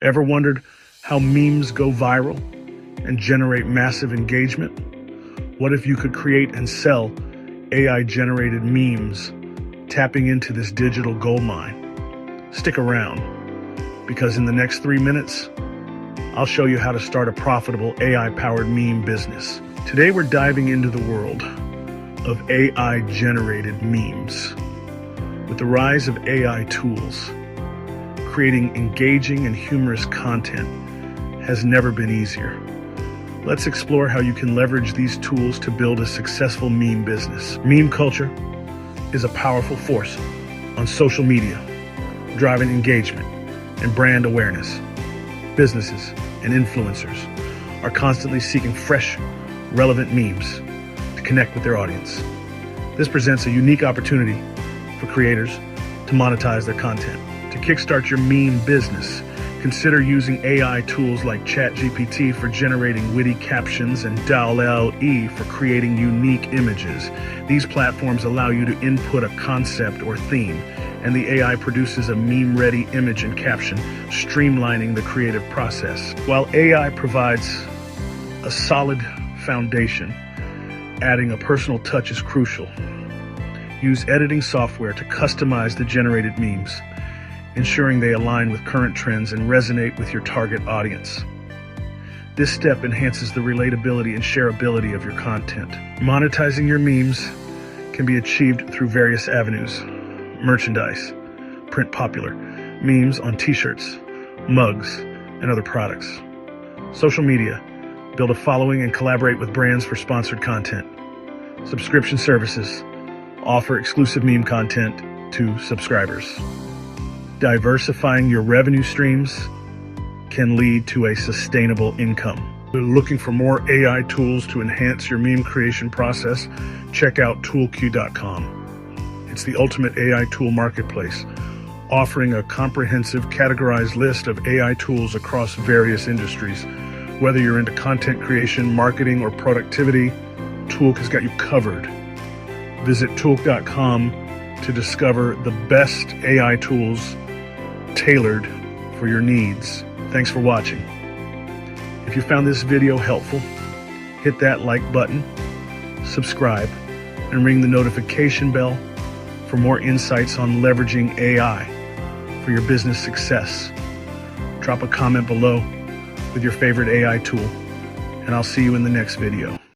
Ever wondered how memes go viral and generate massive engagement? What if you could create and sell AI-generated memes, tapping into this digital gold mine? Stick around, because in the next 3 minutes, I'll show you how to start a profitable AI-powered meme business. Today, we're diving into the world of AI-generated memes. With the rise of AI tools, creating engaging and humorous content has never been easier. Let's explore how you can leverage these tools to build a successful meme business. Meme culture is a powerful force on social media, driving engagement and brand awareness. Businesses and influencers are constantly seeking fresh, relevant memes to connect with their audience. This presents a unique opportunity for creators to monetize their content. To kickstart your meme business, consider using AI tools like ChatGPT for generating witty captions and DALL for creating unique images. These platforms allow you to input a concept or theme, and the AI produces a meme-ready image and caption, streamlining the creative process. While AI provides a solid foundation, adding a personal touch is crucial. Use editing software to customize the generated memes, ensuring they align with current trends and resonate with your target audience. This step enhances the relatability and shareability of your content. Monetizing your memes can be achieved through various avenues: merchandise, print popular memes on t-shirts, mugs, and other products. Social media, build a following and collaborate with brands for sponsored content. Subscription services, offer exclusive meme content to subscribers. Diversifying your revenue streams can lead to a sustainable income. If you're looking for more AI tools to enhance your meme creation process, check out toolq.com. It's the ultimate AI tool marketplace, offering a comprehensive categorized list of AI tools across various industries. Whether you're into content creation, marketing, or productivity, Toolq has got you covered. Visit toolq.com to discover the best AI tools tailored for your needs. Thanks for watching. If you found this video helpful, hit that like button, subscribe, and ring the notification bell for more insights on leveraging AI for your business success. Drop a comment below with your favorite AI tool, and I'll see you in the next video.